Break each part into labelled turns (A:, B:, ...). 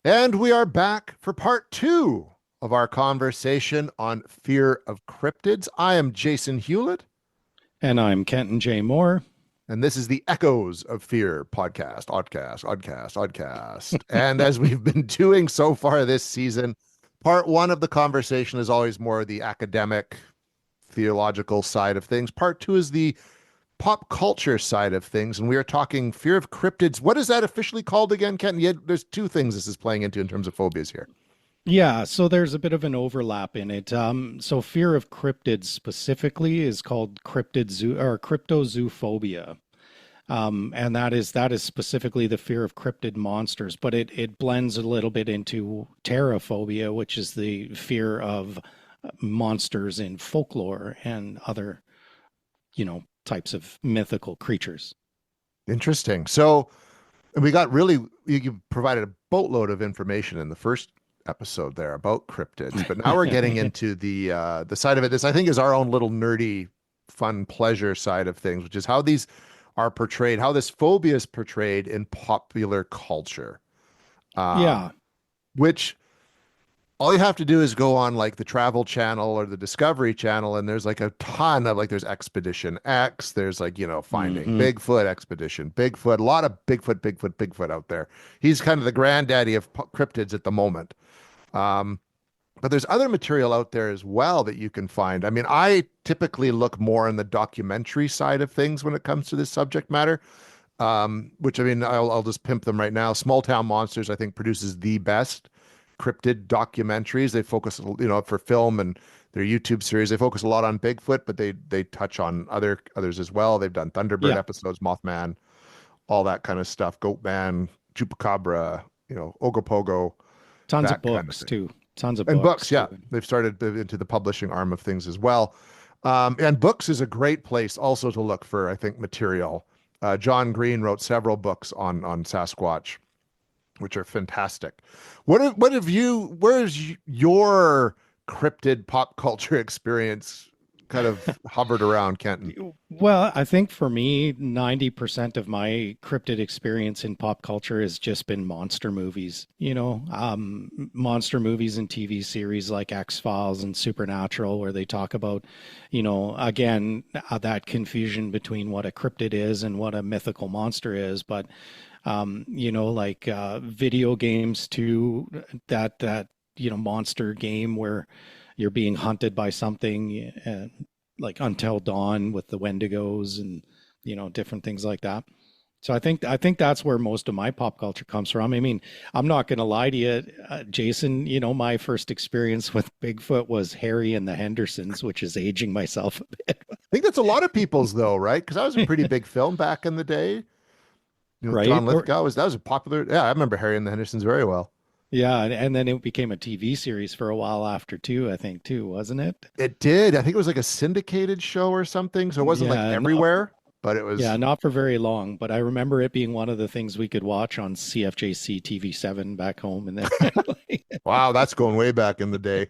A: And we are back for part two of our conversation on Fear of Cryptids. I am Jason Hewlett,
B: And I'm Kenton J. Moore.
A: and this is the Echoes of Fear podcast, oddcast. And as we've been doing so far this season, part one of the conversation is always more the academic, theological side of things. Part two is the pop culture side of things, and we are talking Fear of Cryptids. What is that officially called again, Kenton? Yeah, there's two things this is playing into in terms of phobias here.
B: Yeah, so there's a bit of an overlap in it. So fear of cryptids specifically is called cryptozoophobia. And that is specifically the fear of cryptid monsters, but it blends a little bit into terraphobia, which is the fear of monsters in folklore and other, types of mythical creatures.
A: Interesting. So and we got really you provided a boatload of information in the first episode there about cryptids, but now we're getting into the side of it. This I think is our own little nerdy, fun pleasure side of things, which is how these are portrayed, how this phobia is portrayed in popular culture.
B: Yeah,
A: Which all you have to do is go on like the Travel Channel or the Discovery Channel, and there's like a ton of like there's Expedition X, there's like, Finding
B: hmm
A: Bigfoot, Expedition Bigfoot, a lot of Bigfoot out there. He's kind of the granddaddy of cryptids at the moment. Um, but there's other material out there as well that you can find. I mean, I typically look more in the documentary side of things when it comes to this subject matter. Which I mean, I'll just pimp them right now. Small Town Monsters, I think, produces the best cryptid documentaries. They focus, for film and their YouTube series, they focus a lot on Bigfoot, but they touch on others as well. They've done Thunderbird
B: yeah,
A: episodes, Mothman, all that kind of stuff, Goatman, Chupacabra, Ogopogo,
B: tons of
A: that kind of
B: books
A: thing.
B: too. Tons of
A: And
B: books
A: books, yeah,
B: too.
A: they've started into the publishing arm of things as well. And books is a great place also to look for, I think, material. John Green wrote several books on Sasquatch, which are fantastic. Where's your cryptid pop culture experience kind of hovered around, Kenton?
B: Well, I think for me, 90% of my cryptid experience in pop culture has just been monster movies, monster movies and TV series like X-Files and Supernatural, where they talk about, again, that confusion between what a cryptid is and what a mythical monster is. But, like video games too, monster game where you're being hunted by something. Like Until Dawn with the Wendigos and different things like that. So I think that's where most of my pop culture comes from. I mean, I'm not going to lie to you, Jason. My first experience with Bigfoot was Harry and the Hendersons, which is aging myself a
A: I think that's a lot of people's though, right? Because that was a pretty big film back in the day.
B: right?
A: John Lithgow that was a popular. Yeah, I remember Harry and the Hendersons very well.
B: Yeah, and then it became a TV series for a while after too. I think too, wasn't it?
A: It did. I think it was like a syndicated show or something, so it wasn't like
B: Yeah,
A: everywhere, but it
B: yeah,
A: was.
B: not for very long, but I remember it being one of the things we could watch on CFJC TV7 back home, and then
A: Wow, that's going way back in the day.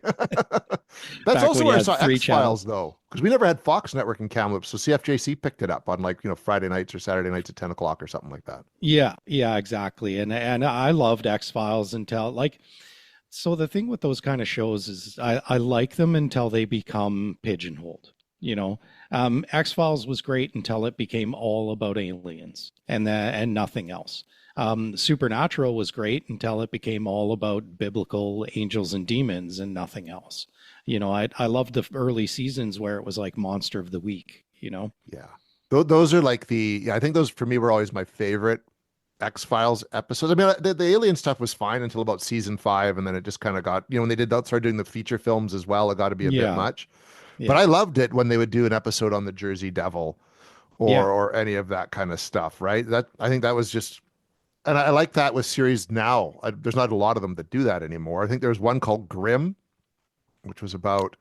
A: That's
B: back
A: also
B: when you
A: where I
B: had
A: saw
B: three
A: X-Files
B: channels.
A: though, because we never had Fox Network in Kamloops, so CFJC picked it up on like, Friday nights or Saturday nights at 10 o'clock or something like that.
B: Yeah, yeah, exactly. And I loved X-Files until like so the thing with those kind of shows is I like them until they become pigeonholed. X-Files was great until it became all about aliens and nothing else. Supernatural was great until it became all about biblical angels and demons and nothing else. I loved the early seasons where it was like Monster of the Week.
A: Yeah. Those are like yeah, I think those for me were always my favorite X-Files episodes. I mean, the alien stuff was fine until about season five, and then it just kind of got, when they did that, started doing the feature films as well, it got to be a bit
B: Yeah,
A: much. But
B: yeah,
A: I loved it when they would do an episode on the Jersey Devil
B: yeah.
A: or any of that kind of stuff, right? That I think that was just, and I like that with series now. There's not a lot of them that do that anymore. I think there was one called Grimm, which was about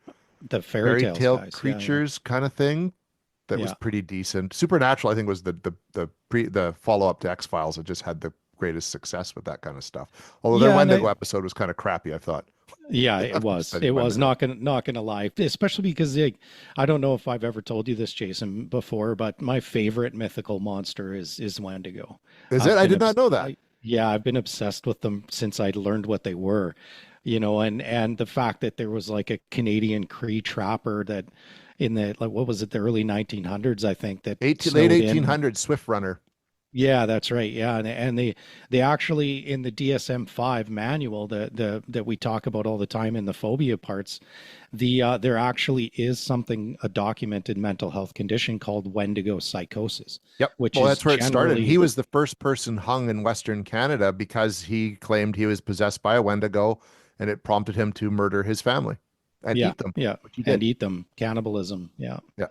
B: The fairy
A: fairy
B: tales
A: tale
B: guys. Yeah, yeah,
A: creatures kind of thing. That was
B: yeah,
A: pretty decent. Supernatural, I think, was the follow up to X Files. It just had the greatest success with that kind of stuff. Although their
B: yeah. And
A: Wendigo episode was kind of crappy, I thought.
B: yeah, it was.
A: Study
B: It was
A: Wendigo.
B: not gonna lie, especially because like, I don't know if I've ever told you this, Jason, before, but my favorite mythical monster is Wendigo.
A: Is it?
B: I've
A: I
B: been
A: did not
B: obs
A: know that.
B: Yeah, I've been obsessed with them since I learned what they were, and the fact that there was like a Canadian Cree trapper that in the like what was it, the early 1900s, I think, that
A: 18, late
B: snowed in.
A: 1800s Swift Runner.
B: Yeah, that's right. Yeah, and they actually in the DSM-5 manual that we talk about all the time in the phobia parts, there actually is something, a documented mental health condition called Wendigo psychosis,
A: Yep.
B: which
A: Well,
B: is
A: that's where it started. He
B: generally,
A: was the first person hung in Western Canada because he claimed he was possessed by a Wendigo, and it prompted him to murder his family and
B: yeah,
A: eat them,
B: yeah,
A: which he
B: and
A: did.
B: eat them, cannibalism. Yeah.
A: Yeah.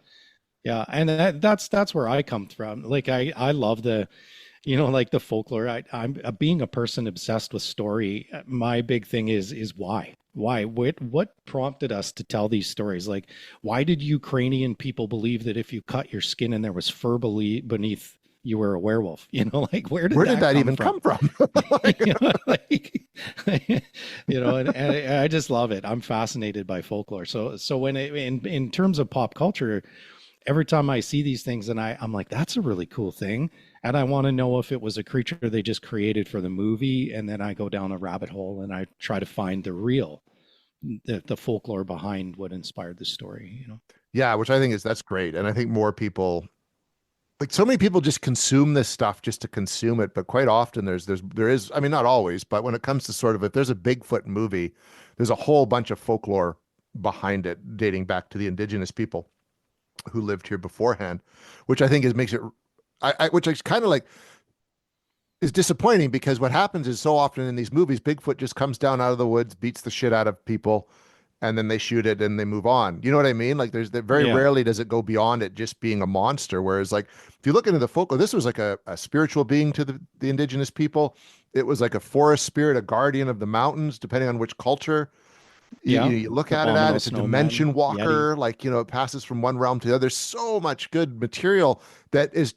B: Yeah, and that's where I come from. Like I love like the folklore. I'm being a person obsessed with story. My big thing is why? Why? What prompted us to tell these stories? Like, why did Ukrainian people believe that if you cut your skin and there was fur beneath, you were a werewolf? Like, where did
A: Where did
B: that
A: that
B: come
A: even
B: from?
A: come from?
B: Like, and I just love it. I'm fascinated by folklore. So when in terms of pop culture, every time I see these things and I'm like, that's a really cool thing. And I want to know if it was a creature they just created for the movie. And then I go down a rabbit hole and I try to find the folklore behind what inspired the story.
A: Yeah, which I think that's great. And I think more people, like so many people just consume this stuff just to consume it. But quite often there is, I mean, not always, but when it comes to sort of, if there's a Bigfoot movie, there's a whole bunch of folklore behind it dating back to the indigenous people who lived here beforehand, which I think makes it, which is kind of like is disappointing because what happens is so often in these movies, Bigfoot just comes down out of the woods, beats the shit out of people, and then they shoot it and they move on. You know what I mean? Like there's that very
B: Yeah.
A: rarely does it go beyond it just being a monster. Whereas like if you look into the folklore, this was like a spiritual being to the indigenous people. It was like a forest spirit, a guardian of the mountains, depending on which culture
B: Yeah.
A: you look at it at.
B: Abominable
A: It's a
B: snowman,
A: dimension
B: Yeti.
A: walker, like it passes from one realm to the other. There's so much good material that is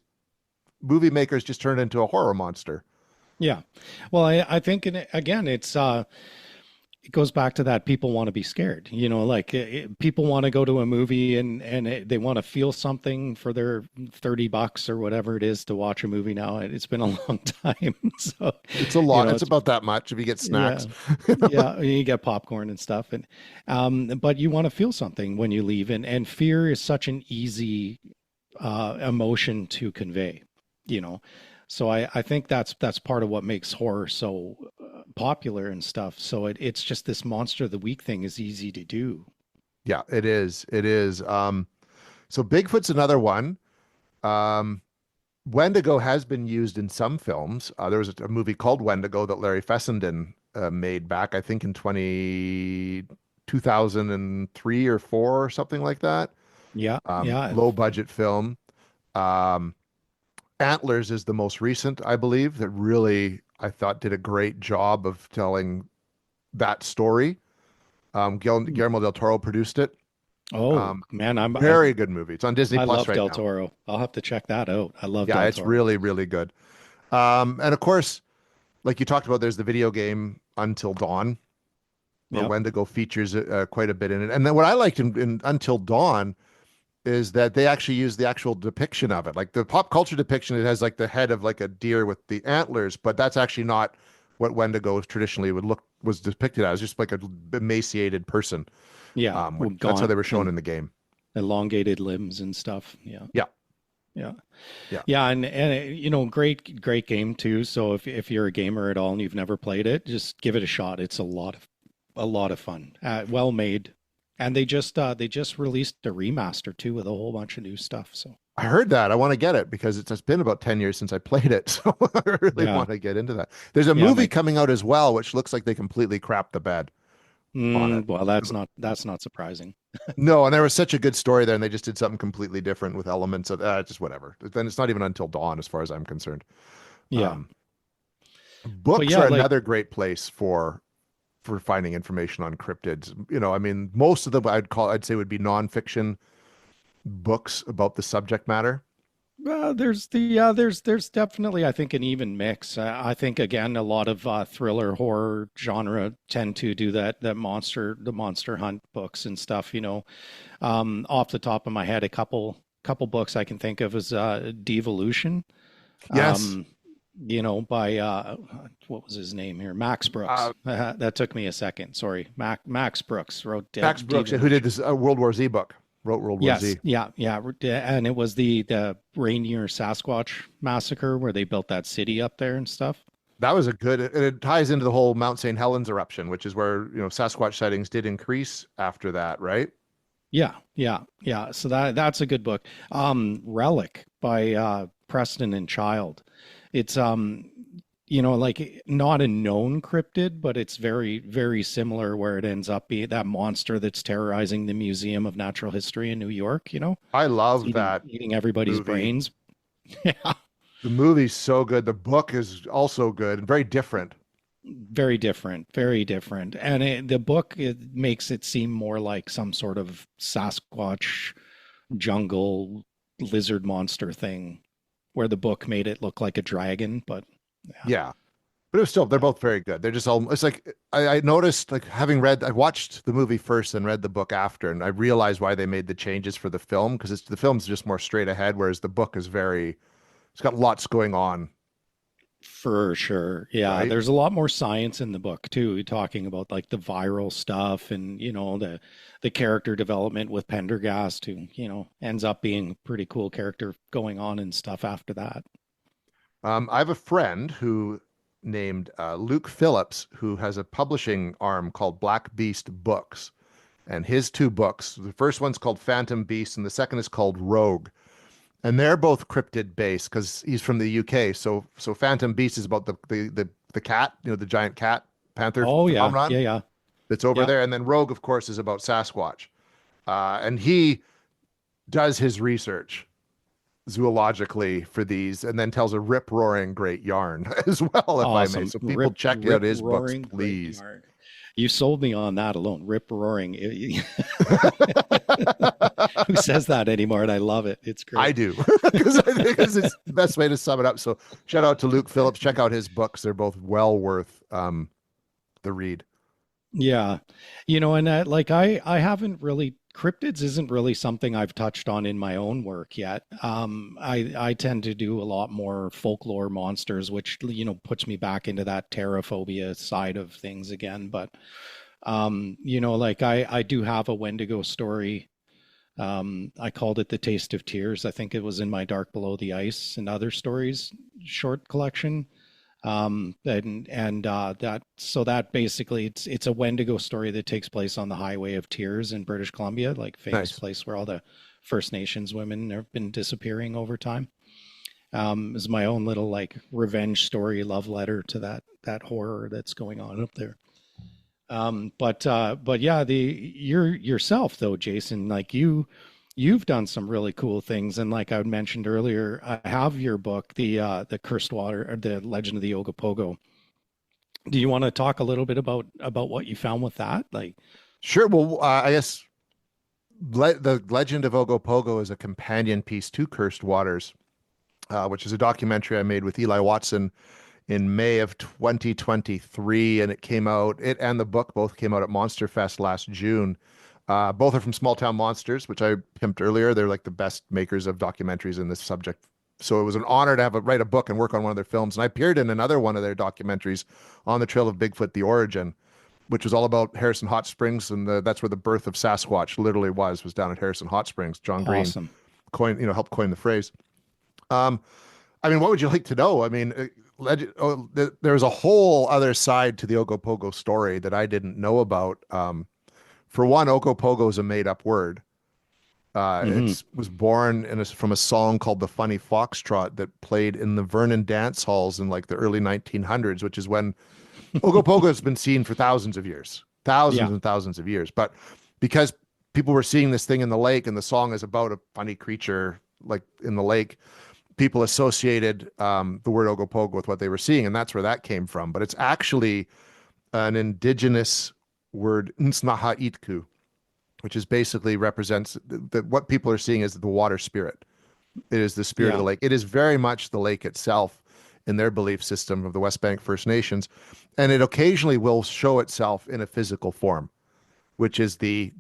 A: movie makers just turned into a horror monster.
B: Yeah. Well, I think, again, it goes back to that people want to be scared, like people want to go to a movie and they want to feel something for their $30 or whatever it is to watch a movie now. It's been a long time. So,
A: It's a lot. It's
B: it's,
A: about that much if you get
B: yeah,
A: snacks.
B: yeah, you get popcorn and stuff. But you want to feel something when you leave. And fear is such an easy, emotion to convey, you know? So I think that's part of what makes horror so popular and stuff. So it's just this monster of the week thing is easy to do.
A: Yeah, it is. It is. So Bigfoot's another one. Um, Wendigo has been used in some films. There was a movie called Wendigo that Larry Fessenden made back, I think, in 2003 or four or something like that.
B: Yeah, yeah,
A: Low budget film. Um, Antlers is the most recent, I believe, that really I thought did a great job of telling that story. Guillermo del Toro produced it.
B: oh
A: Um,
B: man,
A: Very good movie. It's on Disney
B: I
A: Plus
B: love
A: right
B: Del
A: now.
B: Toro. I'll have to check that out. I love
A: Yeah,
B: Del
A: it's
B: Toro.
A: really, really good. And of course, like you talked about, there's the video game Until Dawn, where
B: Yep.
A: Wendigo features quite a bit in it. And then what I liked in Until Dawn is that they actually use the actual depiction of it. Like the pop culture depiction, it has like the head of like a deer with the antlers, but that's actually not what Wendigo traditionally was depicted as, just like a emaciated person.
B: Yeah, well,
A: That's how
B: gaunt
A: they were shown
B: and
A: in the game.
B: elongated limbs and stuff. Yeah,
A: Yeah,
B: yeah,
A: yeah.
B: yeah, and great game too. So if you're a gamer at all and you've never played it, just give it a shot. It's a lot of fun. Well made. And they just released a remaster too with a whole bunch of new stuff. So
A: I heard that. I want to get it because it's been about 10 years since I played it. So I really
B: yeah,
A: want to get into that. There's a
B: yeah,
A: movie coming out as well, which looks like they completely crapped the bed on it.
B: well, that's not surprising.
A: No, and there was such a good story there, and they just did something completely different with elements of just whatever. Then it's not even Until Dawn, as far as I'm concerned.
B: Yeah,
A: Um,
B: but
A: Books
B: yeah,
A: are
B: like
A: another great place for finding information on cryptids. I mean, most of them I'd say would be nonfiction books about the subject matter.
B: there's definitely, I think, an even mix. I think again a lot of thriller horror genre tend to do the monster hunt books and stuff. Off the top of my head, a couple books I can think of is Devolution.
A: Yes,
B: Um, by what was his name here? Max Brooks.
A: Uh,
B: That took me a second. Sorry. Max Brooks wrote
A: Max Brooks,
B: Deviant
A: who did
B: Nature.
A: this World War Z book, wrote World War
B: Yes,
A: Z.
B: yeah, yeah, and it was the Rainier Sasquatch massacre where they built that city up there and stuff.
A: That was a good, and it ties into the whole Mount St. Helens eruption, which is where, Sasquatch sightings did increase after that, right?
B: Yeah, yeah, yeah. So that's a good book. Relic by Preston and Child. It's like not a known cryptid, but it's very, very similar where it ends up being that monster that's terrorizing the Museum of Natural History in New York,
A: I
B: it's
A: love
B: eating
A: that
B: eating everybody's
A: movie.
B: brains. Yeah.
A: The movie's so good. The book is also good and very different.
B: Very different, very different. And the book, it makes it seem more like some sort of Sasquatch jungle lizard monster thing, where the book made it look like a dragon. But yeah,
A: Yeah. But it was still, they're
B: yeah,
A: both very good. They're just all, it's like, I noticed, like, I watched the movie first and read the book after, and I realized why they made the changes for the film, because the film's just more straight ahead, whereas the book is it's got lots going on,
B: for sure. Yeah,
A: right?
B: there's a lot more science in the book too, talking about like the viral stuff and the character development with Pendergast, who ends up being a pretty cool character going on and stuff after that.
A: I have a friend who named Luke Phillips, who has a publishing arm called Black Beast Books. And his two books, the first one's called Phantom Beast, and the second is called Rogue. And they're both cryptid based because he's from the UK. So Phantom Beast is about the cat, the giant cat panther
B: Oh yeah,
A: phenomenon
B: yeah, yeah,
A: that's over
B: yeah.
A: there. And then Rogue, of course, is about Sasquatch. And he does his research zoologically for these and then tells a rip roaring great yarn as well, if I may.
B: Awesome.
A: So people check out
B: Rip
A: his books,
B: roaring great
A: please.
B: yarn. You sold me on that alone. Rip roaring. Who says that anymore? And I love it. It's
A: I
B: great.
A: do because I think it's the best way to sum it up. So shout out to Luke Phillips. Check out his books. They're both well worth the read.
B: Yeah. And like I haven't really cryptids isn't really something I've touched on in my own work yet. I tend to do a lot more folklore monsters, which puts me back into that terraphobia side of things again. But like I do have a Wendigo story. I called it The Taste of Tears. I think it was in my Dark Below the Ice and Other Stories short collection. That basically it's a Wendigo story that takes place on the Highway of Tears in British Columbia, like famous
A: Nice.
B: place where all the First Nations women have been disappearing over time. Is my own little like revenge story, love letter to that horror that's going on up there. But yeah, you're yourself though, Jason, like you've done some really cool things. And like I mentioned earlier, I have your book, the Cursed Water or the Legend of the Ogopogo. Do you want to talk a little bit about what you found with that? Like,
A: Sure. Well, I guess the Legend of Ogopogo is a companion piece to Cursed Waters, which is a documentary I made with Eli Watson in May of 2023, and it and the book both came out at Monster Fest last June. Both are from Small Town Monsters, which I pimped earlier. They're like the best makers of documentaries in this subject. So it was an honor to write a book and work on one of their films. And I appeared in another one of their documentaries, On the Trail of Bigfoot: The Origin, which was all about Harrison Hot Springs, and that's where the birth of Sasquatch literally was down at Harrison Hot Springs. John Green
B: awesome.
A: helped coin the phrase. Um, I mean, what would you like to know? I mean, there's a whole other side to the Ogopogo story that I didn't know about. For one, Ogopogo is a made-up word.
B: Hmm.
A: It was born from a song called "The Funny Foxtrot" that played in the Vernon dance halls in like the early 1900s, which is when Ogopogo has been seen for thousands
B: Yeah.
A: and thousands of years. But because people were seeing this thing in the lake, and the song is about a funny creature like in the lake, people associated the word Ogopogo with what they were seeing, and that's where that came from. But it's actually an indigenous word, Nsnaha Itku, which is basically represents that what people are seeing is the water spirit. It is the spirit of
B: Yeah.
A: the lake. It is very much the lake itself in their belief system of the West Bank First Nations, and it occasionally will show itself in a physical form, which is the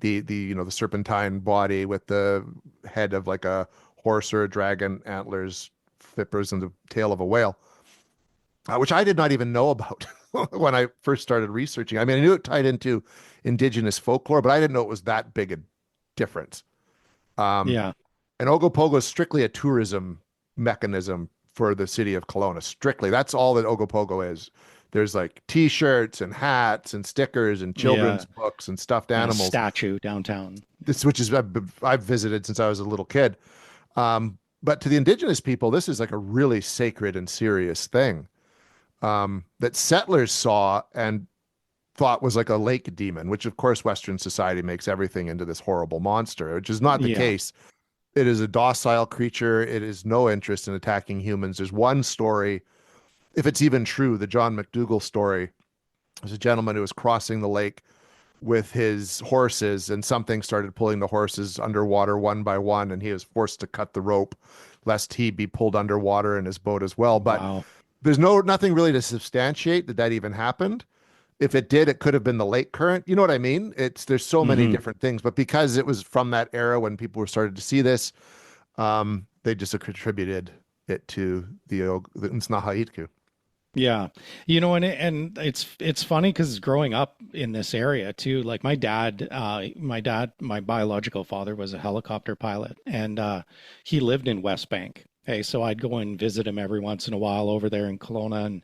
A: serpentine body with the head of like a horse or a dragon, antlers, flippers, and the tail of a whale. which I did not even know about when I first started researching. I mean, I knew it tied into indigenous folklore, but I didn't know it was that big a difference. Um,
B: Yeah.
A: and Ogopogo is strictly a tourism mechanism for the city of Kelowna. Strictly, that's all that Ogopogo is. There's like T-shirts and hats and stickers and
B: Yeah.
A: children's books and stuffed
B: And a
A: animals.
B: statue downtown.
A: This, which is I've visited since I was a little kid. But to the indigenous people, this is like a really sacred and serious thing that settlers saw and thought was like a lake demon, which of course Western society makes everything into this horrible monster, which is not the
B: Yeah.
A: case. It is a docile creature. It is no interest in attacking humans. There's one story, if it's even true, the John McDougall story. There's a gentleman who was crossing the lake with his horses, and something started pulling the horses underwater one by one, and he was forced to cut the rope lest he be pulled underwater in his boat as well. But
B: Wow.
A: there's nothing really to substantiate that even happened. If it did, it could have been the lake current. You know what I mean? There's so many
B: Hmm.
A: different things, but because it was from that era when people were started to see this, they just attributed it to the Nsnahaitku.
B: Yeah. And it's funny because growing up in this area too, like my biological father was a helicopter pilot, and he lived in West Bank. Hey, so I'd go and visit him every once in a while over there in Kelowna, and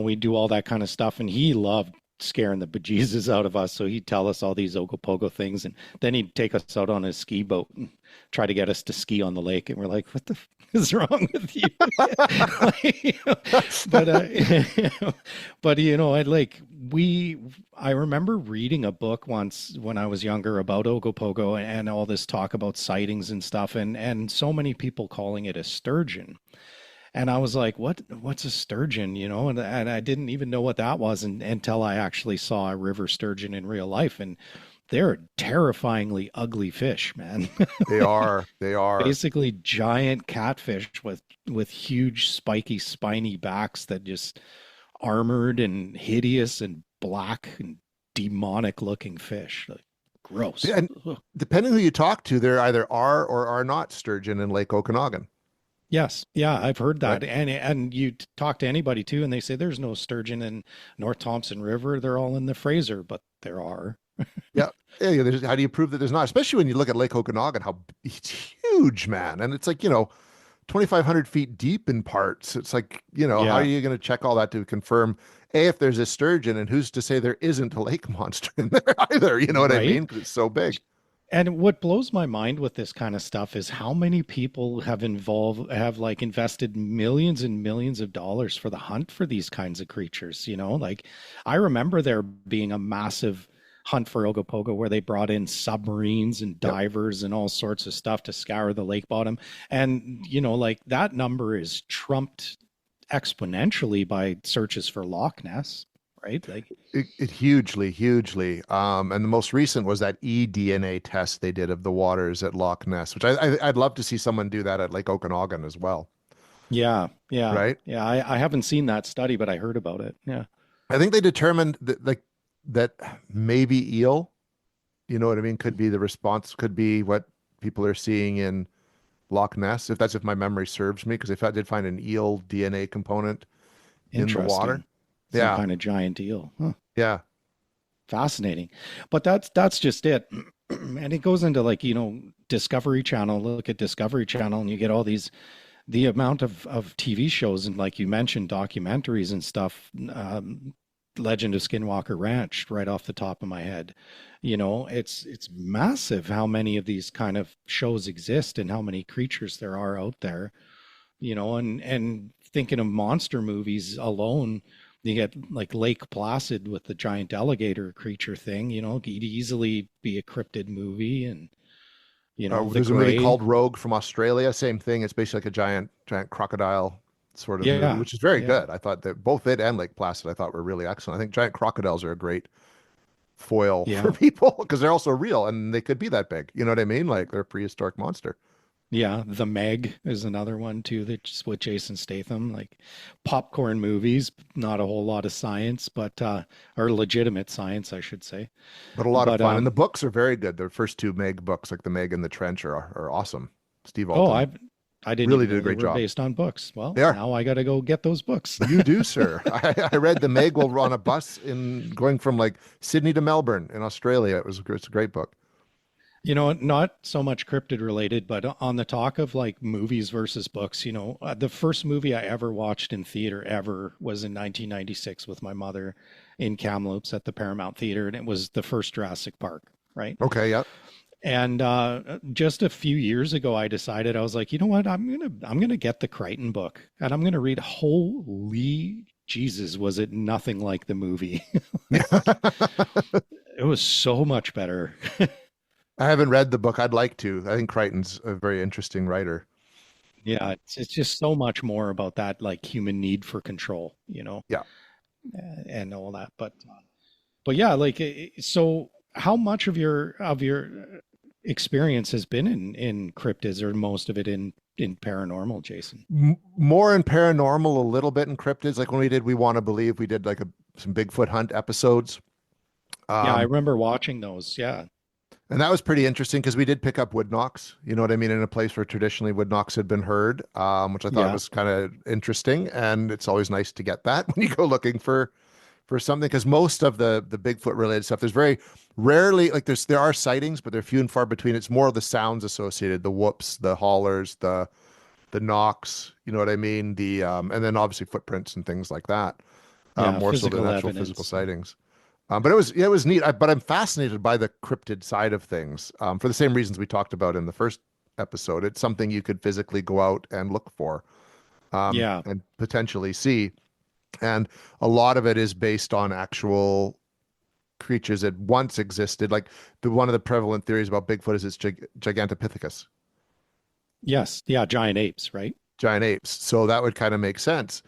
B: we do all that kind of stuff. And he loved scaring the bejesus out of us. So he'd tell us all these Ogopogo things. And then he'd take us out on his ski boat and try to get us to ski on the lake. And we're like, what the is wrong with you? but, I remember reading a book once when I was younger about Ogopogo and all this talk about sightings and stuff. And so many people calling it a sturgeon. And I was like, what's a sturgeon, And I didn't even know what that was until I actually saw a river sturgeon in real life. And they're terrifyingly ugly fish, man.
A: They are. They are.
B: Basically giant catfish with huge, spiky, spiny backs that just armored and hideous and black and demonic looking fish. Like, gross.
A: And depending who you talk to, there either are or are not sturgeon in Lake Okanagan.
B: Yes, yeah, I've heard
A: Right?
B: that, and you talk to anybody too, and they say there's no sturgeon in North Thompson River. They're all in the Fraser, but there are.
A: Yeah. Yeah. How do you prove that there's not? Especially when you look at Lake Okanagan, how it's huge, man. And it's like, 2,500 feet deep in parts. It's like, how are
B: Yeah,
A: you going to check all that to confirm, A, if there's a sturgeon, and who's to say there isn't a lake monster in there either? You know what I
B: right.
A: mean? Because it's so big.
B: And what blows my mind with this kind of stuff is how many people have like invested millions and millions of dollars for the hunt for these kinds of creatures, Like I remember there being a massive hunt for Ogopogo where they brought in submarines and
A: Yep.
B: divers and all sorts of stuff to scour the lake bottom. And, like that number is trumped exponentially by searches for Loch Ness, right? Like,
A: It hugely, hugely. And the most recent was that eDNA test they did of the waters at Loch Ness, which I'd love to see someone do that at Lake Okanagan as well.
B: yeah, yeah,
A: Right?
B: yeah. I haven't seen that study, but I heard about it. Yeah.
A: I think they determined that like that maybe eel, you know what I mean, could be the response, could be what people are seeing in Loch Ness, if my memory serves me, because they did find an eel DNA component in the water.
B: Interesting. Some
A: Yeah,
B: kind of giant eel. Huh.
A: yeah.
B: Fascinating. But that's just it. And it goes into like, Discovery Channel. Look at Discovery Channel and you get all the amount of TV shows and like you mentioned, documentaries and stuff. Legend of Skinwalker Ranch right off the top of my head. It's massive how many of these kind of shows exist and how many creatures there are out there. And thinking of monster movies alone, you get like Lake Placid with the giant alligator creature thing, could easily be a cryptid movie. And The
A: There's a movie
B: Gray.
A: called Rogue from Australia. Same thing. It's basically like a giant crocodile sort of movie,
B: Yeah,
A: which is very
B: yeah,
A: good. I thought that both it and Lake Placid I thought were really excellent. I think giant crocodiles are a great foil for
B: yeah.
A: people because they're also real and they could be that big. You know what I mean? Like they're a prehistoric monster.
B: Yeah, The Meg is another one too that's with Jason Statham, like popcorn movies, not a whole lot of science, but or legitimate science, I should say.
A: But a lot of
B: But
A: fun. And the books are very good. The first two Meg books, like the Meg and the Trench, are awesome. Steve
B: oh,
A: Alten.
B: I didn't
A: Really
B: even
A: did
B: know
A: a
B: they
A: great
B: were
A: job.
B: based on books. Well,
A: They are.
B: now I got to go get those books.
A: You do, sir. I read the Meg will on a bus in going from like Sydney to Melbourne in Australia. It's a great book.
B: Not so much cryptid related, but on the talk of like movies versus books, the first movie I ever watched in theater ever was in 1996 with my mother in Kamloops at the Paramount Theater, and it was the first Jurassic Park, right?
A: Okay, yeah.
B: And just a few years ago, I decided I was like, you know what, I'm gonna get the Crichton book, and I'm gonna read. Holy Jesus, was it nothing like the movie? Like, it was so much better.
A: I haven't read the book. I'd like to. I think Crichton's a very interesting writer.
B: Yeah, it's just so much more about that like human need for control,
A: Yeah.
B: and all that. But yeah, like so how much of your experience has been in cryptids or most of it in paranormal, Jason?
A: More in paranormal, a little bit in cryptids. Like when we did We Want to Believe, we did like some Bigfoot hunt episodes.
B: Yeah, I
A: Um,
B: remember watching those. Yeah.
A: and that was pretty interesting because we did pick up wood knocks, you know what I mean, in a place where traditionally wood knocks had been heard, which I thought
B: Yeah.
A: was kind of interesting. And it's always nice to get that when you go looking for something because most of the Bigfoot related stuff, there's very rarely like there are sightings, but they're few and far between. It's more of the sounds associated, the whoops, the hollers, the knocks, you know what I mean? And then obviously footprints and things like that,
B: Yeah,
A: more so than
B: physical
A: actual physical
B: evidence.
A: sightings. But it was neat. But I'm fascinated by the cryptid side of things for the same reasons we talked about in the first episode. It's something you could physically go out and look for
B: Yeah.
A: and potentially see. And a lot of it is based on actual creatures that once existed. Like one of the prevalent theories about Bigfoot is it's Gigantopithecus,
B: Yes. Yeah, giant apes, right?
A: giant apes. So that would kind of make sense.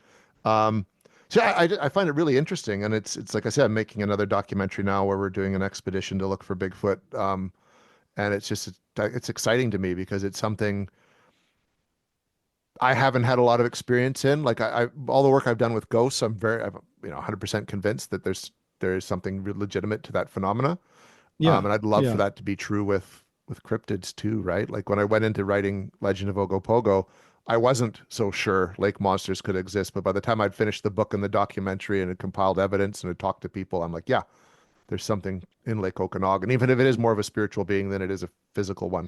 A: Um, so I find it really interesting, and it's like I said, I'm making another documentary now where we're doing an expedition to look for Bigfoot, and it's exciting to me because it's something I haven't had a lot of experience in. Like all the work I've done with ghosts, I'm 100% convinced that there is something legitimate to that phenomena.
B: Yeah.
A: And I'd love for
B: Yeah.
A: that to be true with cryptids too, right? Like when I went into writing Legend of Ogopogo, I wasn't so sure lake monsters could exist, but by the time I'd finished the book and the documentary and had compiled evidence and had talked to people, I'm like, yeah, there's something in Lake Okanagan, even if it is more of a spiritual being than it is a physical one.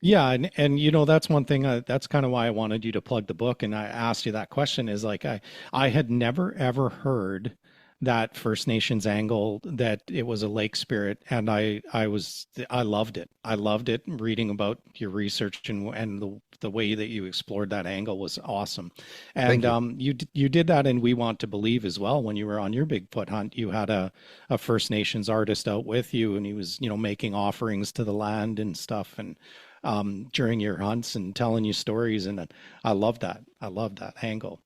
B: Yeah, and that's one thing that's kind of why I wanted you to plug the book and I asked you that question is like I had never ever heard that First Nations angle that it was a lake spirit and I loved it. I loved it reading about your research and the way that you explored that angle was awesome. And
A: Thank you.
B: you did that in We Want to Believe as well when you were on your Bigfoot hunt. You had a First Nations artist out with you and he was, making offerings to the land and stuff and during your hunts and telling you stories. And I love that. I love that angle.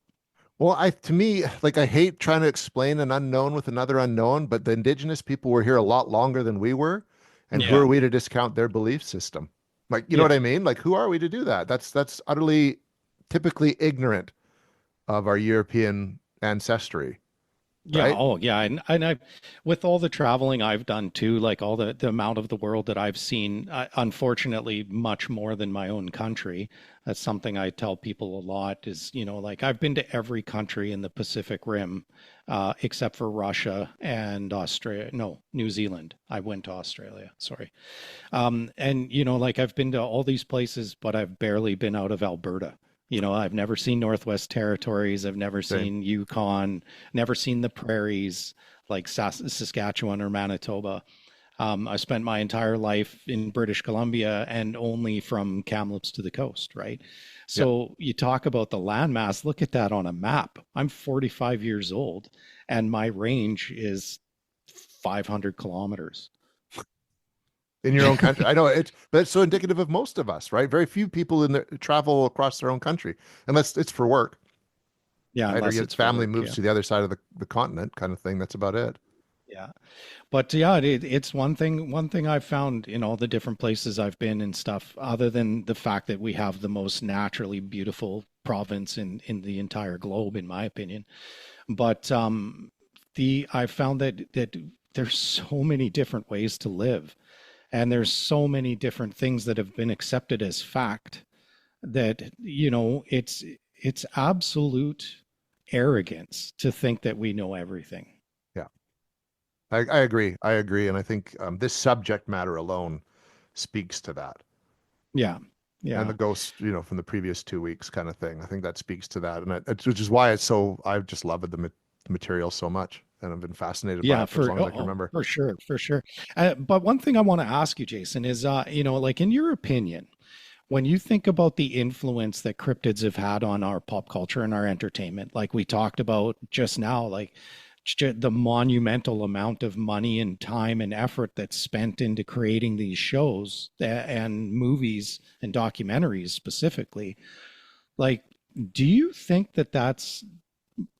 A: Well, to me, like I hate trying to explain an unknown with another unknown, but the indigenous people were here a lot longer than we were, and who are
B: Yeah.
A: we to discount their belief system? Like, you know
B: Yeah.
A: what I mean? Like, who are we to do that? That's utterly, typically ignorant of our European ancestry,
B: Yeah.
A: right?
B: Oh, yeah. And I, with all the traveling I've done too, like all the amount of the world that I've seen, unfortunately, much more than my own country. That's something I tell people a lot is, like I've been to every country in the Pacific Rim, except for Russia and Australia. No, New Zealand. I went to Australia. Sorry. And like I've been to all these places, but I've barely been out of Alberta. I've never seen Northwest Territories. I've never
A: Same.
B: seen Yukon, never seen the prairies like Saskatchewan or Manitoba. I spent my entire life in British Columbia and only from Kamloops to the coast, right?
A: Yeah.
B: So you talk about the landmass, look at that on a map. I'm 45 years old and my range is 500 kilometers.
A: In your own country. I know but it's so indicative of most of us, right? Very few people travel across their own country unless it's for work,
B: Yeah,
A: right? Or
B: unless
A: your
B: it's for
A: family
B: work.
A: moves
B: Yeah.
A: to the other side of the continent kind of thing. That's about it.
B: Yeah. But yeah, it's one thing I've found in all the different places I've been and stuff, other than the fact that we have the most naturally beautiful province in the entire globe, in my opinion. But the I found that there's so many different ways to live, and there's so many different things that have been accepted as fact that, it's absolute arrogance to think that we know everything.
A: Yeah, I agree. I agree. And I think this subject matter alone speaks to that.
B: Yeah.
A: And
B: Yeah.
A: the ghost, from the previous 2 weeks kind of thing. I think that speaks to that. And which is why I've just loved the material so much. And I've been fascinated by
B: Yeah,
A: it for as long as I can remember.
B: for sure, for sure. But one thing I want to ask you, Jason, is, like in your opinion, when you think about the influence that cryptids have had on our pop culture and our entertainment, like we talked about just now, like the monumental amount of money and time and effort that's spent into creating these shows and movies and documentaries specifically, like, do you think that that's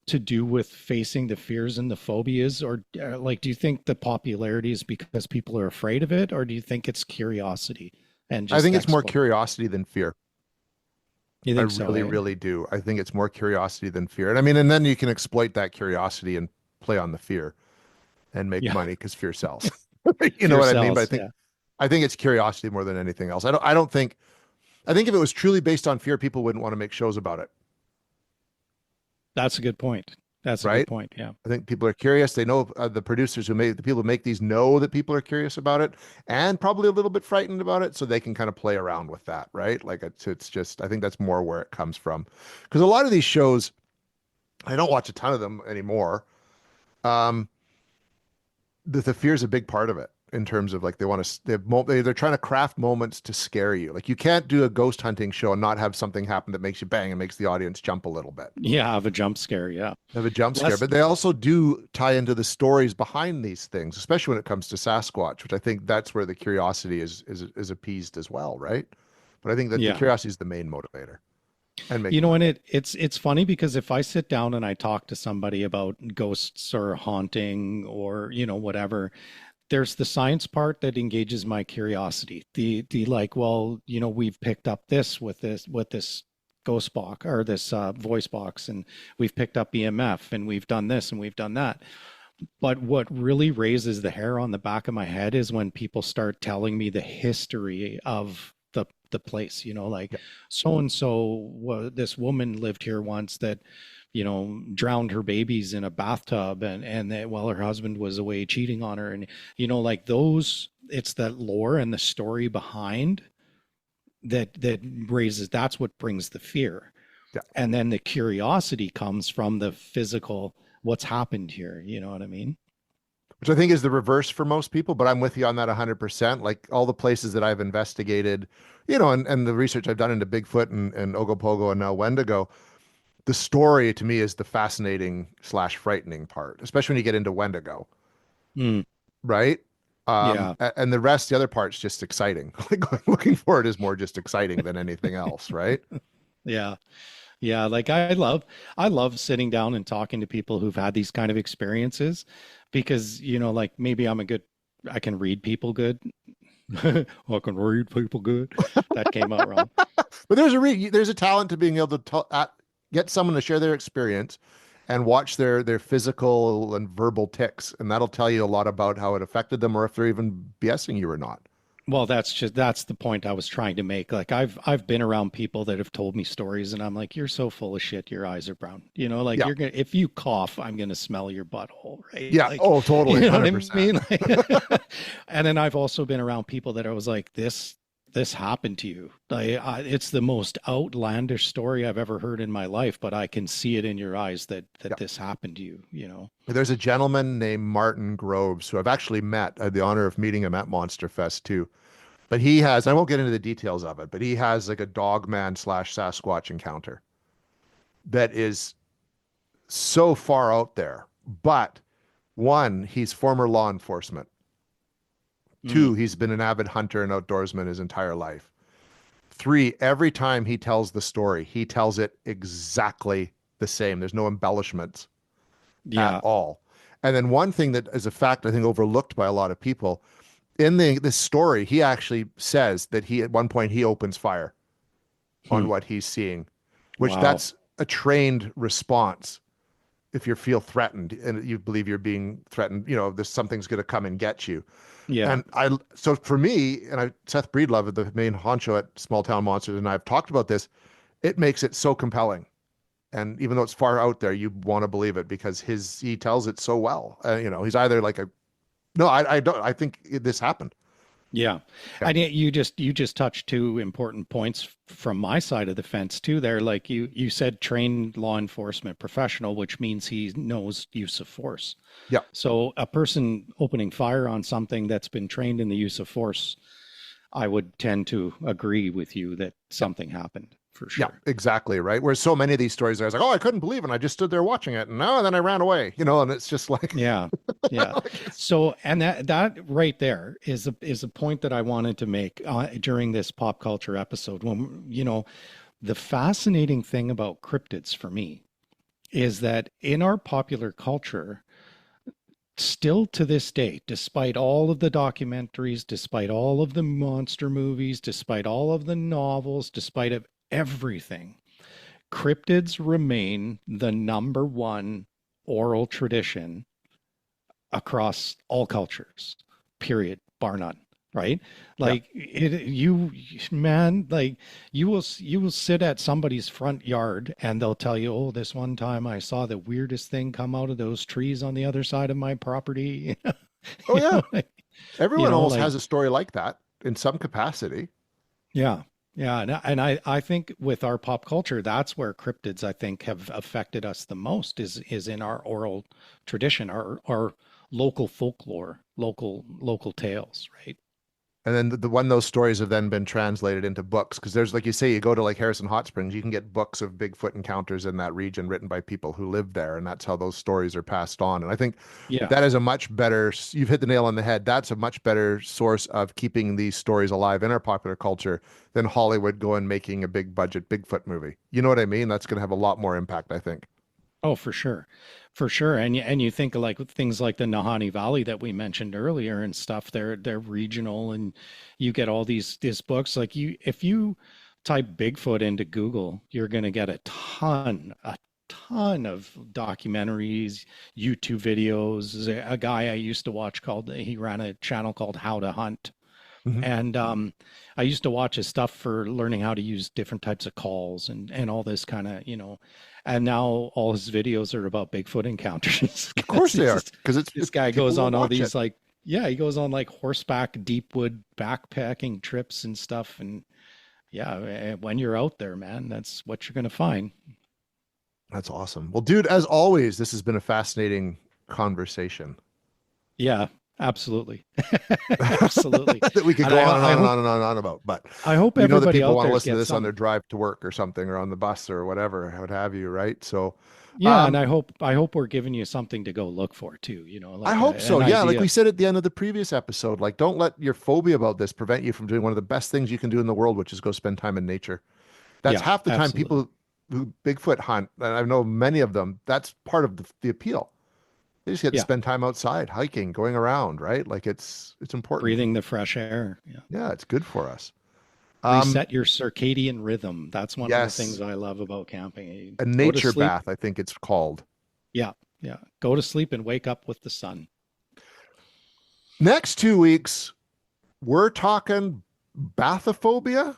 B: to do with facing the fears and the phobias, or like, do you think the popularity is because people are afraid of it, or do you think it's curiosity and
A: I
B: just
A: think it's more
B: exploring?
A: curiosity than fear.
B: You
A: I
B: think so,
A: really,
B: eh?
A: really do. I think it's more curiosity than fear. And I mean, and then you can exploit that curiosity and play on the fear and make
B: Yeah.
A: money because fear sells. You know
B: Fear
A: what I mean? But
B: sells. Yeah.
A: I think it's curiosity more than anything else. I don't think I think if it was truly based on fear, people wouldn't want to make shows about it,
B: That's a good point. That's a good
A: right?
B: point. Yeah.
A: I think people are curious. They know the producers the people who make these know that people are curious about it and probably a little bit frightened about it, so they can kind of play around with that, right? Like it's just I think that's more where it comes from, because a lot of these shows I don't watch a ton of them anymore. Um, the fear is a big part of it in terms of like they want to they're trying to craft moments to scare you. Like you can't do a ghost hunting show and not have something happen that makes you bang and makes the audience jump a little bit.
B: Yeah. Have a jump scare. Yeah.
A: Have a jump scare,
B: Less.
A: but they also do tie into the stories behind these things, especially when it comes to Sasquatch, which I think that's where the curiosity is appeased as well, right? But I think that the
B: Yeah.
A: curiosity is the main motivator and
B: You
A: making
B: know, and
A: money.
B: it's funny because if I sit down and I talk to somebody about ghosts or haunting or, whatever, there's the science part that engages my curiosity. The like, well, we've picked up this with this ghost box or this voice box, and we've picked up EMF, and we've done this and we've done that. But what really raises the hair on the back of my head is when people start telling me the history of the place, like
A: Yeah.
B: so and so, this woman lived here once that, drowned her babies in a bathtub, and that while her husband was away cheating on her, and like those, it's that lore and the story behind that raises, that's what brings the fear.
A: Yeah.
B: And then the curiosity comes from the physical, what's happened here, you know what I mean?
A: Which I think is the reverse for most people, but I'm with you on that 100%. Like all the places that I've investigated, and the research I've done into Bigfoot and Ogopogo and now Wendigo, the story to me is the fascinating slash frightening part, especially when you get into Wendigo,
B: Mm,
A: right?
B: yeah.
A: And the rest, the other part's just exciting. Like looking for it is more just exciting than anything else, right?
B: Yeah. Yeah, like I love sitting down and talking to people who've had these kind of experiences because, like maybe I can read people good. I can read people good. That came out wrong.
A: But there's a talent to being able to get someone to share their experience and watch their physical and verbal tics, and that'll tell you a lot about how it affected them or if they're even BSing you or not.
B: Well, that's the point I was trying to make. Like I've been around people that have told me stories and I'm like, you're so full of shit, your eyes are brown. Like
A: Yeah.
B: you're gonna, if you cough, I'm gonna smell your butthole, right?
A: Yeah.
B: Like,
A: Oh, totally.
B: you know what I
A: 100%.
B: mean? Like, and then I've also been around people that I was like, this happened to you. It's the most outlandish story I've ever heard in my life, but I can see it in your eyes that
A: Yeah.
B: this happened to you.
A: There's a gentleman named Martin Groves who I've actually met. I had the honor of meeting him at Monster Fest too. But I won't get into the details of it, but he has like a dog man slash Sasquatch encounter that is so far out there. But one, he's former law enforcement.
B: Mm,
A: Two, he's been an avid hunter and outdoorsman his entire life. Three, every time he tells the story, he tells it exactly the same. There's no embellishments at
B: yeah.
A: all. And then one thing that is a fact I think overlooked by a lot of people in this story, he actually says that he at one point he opens fire
B: Hmm.
A: on what he's seeing, which
B: Wow.
A: that's a trained response if you feel threatened and you believe you're being threatened, there's something's going to come and get you.
B: Yeah.
A: And so for me, Seth Breedlove, the main honcho at Small Town Monsters, and I've talked about this, it makes it so compelling. And even though it's far out there, you want to believe it because he tells it so well. He's either like no, I don't, I think this happened.
B: Yeah.
A: Yeah.
B: And you just touched two important points from my side of the fence too there. Like you said trained law enforcement professional, which means he knows use of force.
A: Yeah.
B: So a person opening fire on something that's been trained in the use of force, I would tend to agree with you that something happened for
A: Yeah,
B: sure.
A: exactly. Right. Whereas so many of these stories, I was like, oh, I couldn't believe it. And I just stood there watching it. And then I ran away, and it's just like,
B: Yeah. Yeah.
A: like
B: So, and that right there is a point that I wanted to make during this pop culture episode. When, the fascinating thing about cryptids for me is that in our popular culture, still to this day, despite all of the documentaries, despite all of the monster movies, despite all of the novels, despite of everything, cryptids remain the number one oral tradition across all cultures, period, bar none. Right?
A: yeah.
B: Like you, man, like you will sit at somebody's front yard and they'll tell you, oh, this one time I saw the weirdest thing come out of those trees on the other side of my property.
A: Oh, yeah.
B: Like,
A: Everyone almost
B: like,
A: has a story like that in some capacity.
B: yeah. Yeah, and I think with our pop culture, that's where cryptids I think have affected us the most is in our oral tradition, our local folklore, local tales, right?
A: And then the one those stories have then been translated into books because there's like you say, you go to like Harrison Hot Springs, you can get books of Bigfoot encounters in that region written by people who live there, and that's how those stories are passed on. And I think
B: Yeah.
A: that is a much better, you've hit the nail on the head. That's a much better source of keeping these stories alive in our popular culture than Hollywood going making a big budget Bigfoot movie. You know what I mean? That's going to have a lot more impact, I think.
B: Oh, for sure. For sure. And you think of like things like the Nahanni Valley that we mentioned earlier and stuff, they're regional and you get all these books. Like if you type Bigfoot into Google, you're gonna get a ton of documentaries, YouTube videos. There's a guy I used to watch he ran a channel called How to Hunt.
A: Mhm.
B: And I used to watch his stuff for learning how to use different types of calls and all this kind of, and now all his videos are about Bigfoot encounters.
A: Of course they are, because
B: This guy
A: people
B: goes
A: will
B: on all
A: watch it.
B: these like, yeah, he goes on like horseback deep wood backpacking trips and stuff. And yeah, when you're out there, man, that's what you're going to find.
A: That's awesome. Well, dude, as always, this has been a fascinating conversation.
B: Yeah, absolutely. Absolutely.
A: That we could
B: And
A: go on and
B: I
A: on and
B: hope,
A: on and on and on about. But
B: I hope
A: we know that
B: everybody
A: people
B: out
A: want to
B: there
A: listen to
B: gets
A: this on their
B: something.
A: drive to work or something, or on the bus or whatever, what have you, right? So,
B: Yeah, and
A: um,
B: I hope we're giving you something to go look for too,
A: I
B: like
A: hope so.
B: an
A: Yeah, like we
B: idea.
A: said at the end of the previous episode, like don't let your phobia about this prevent you from doing one of the best things you can do in the world, which is go spend time in nature. That's
B: Yeah,
A: half the time
B: absolutely.
A: people who Bigfoot hunt, and I know many of them, that's part of the appeal. They just get to
B: Yeah,
A: spend time outside, hiking, going around, right? Like it's important.
B: breathing the fresh air. Yeah.
A: Yeah, it's good for us. Um,
B: Reset your circadian rhythm. That's one of the things
A: yes,
B: I love about camping. You
A: a
B: go to
A: nature
B: sleep.
A: bath, I think it's called.
B: Yeah, yeah. Go to sleep and wake up with the sun.
A: Next 2 weeks, we're talking bathophobia.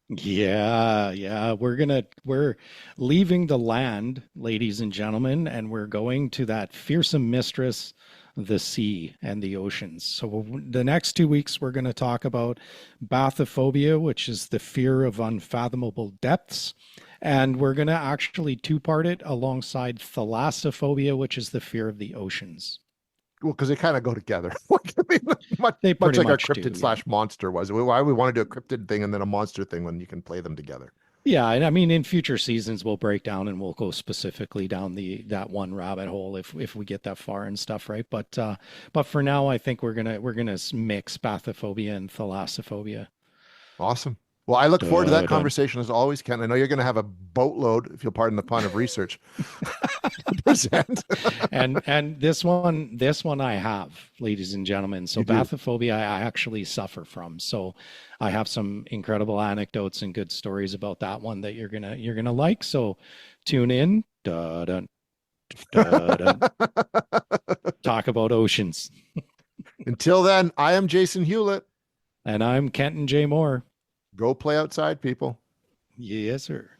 B: Yeah, yeah. We're leaving the land, ladies and gentlemen, and we're going to that fearsome mistress, the sea and the oceans. So the next 2 weeks we're going to talk about bathyphobia, which is the fear of unfathomable depths. And we're going to actually two-part it alongside thalassophobia, which is the fear of the oceans.
A: Well, because they kind of go together. Like, I mean, much,
B: They
A: much
B: pretty
A: like our
B: much do,
A: cryptid
B: yeah.
A: slash monster was. Why we want to do a cryptid thing and then a monster thing when you can play them together?
B: Yeah, and I mean in future seasons we'll break down and we'll go specifically down the that one rabbit hole if we get that far and stuff, right? But for now I think we're gonna mix bathyphobia and thalassophobia.
A: Awesome. Well, I look forward to that
B: Dun, dun.
A: conversation as always, Ken. I know you're going to have a boatload, if you'll pardon the pun, of research to present.
B: And this one I have, ladies and gentlemen. So
A: You do.
B: bathyphobia I actually suffer from. So I have some incredible anecdotes and good stories about that one that you're gonna like. So tune in. Dun, dun, Da-da. Talk about oceans.
A: Until then, I am Jason Hewlett.
B: And I'm Kenton J. Moore.
A: Go play outside, people.
B: Yes, sir.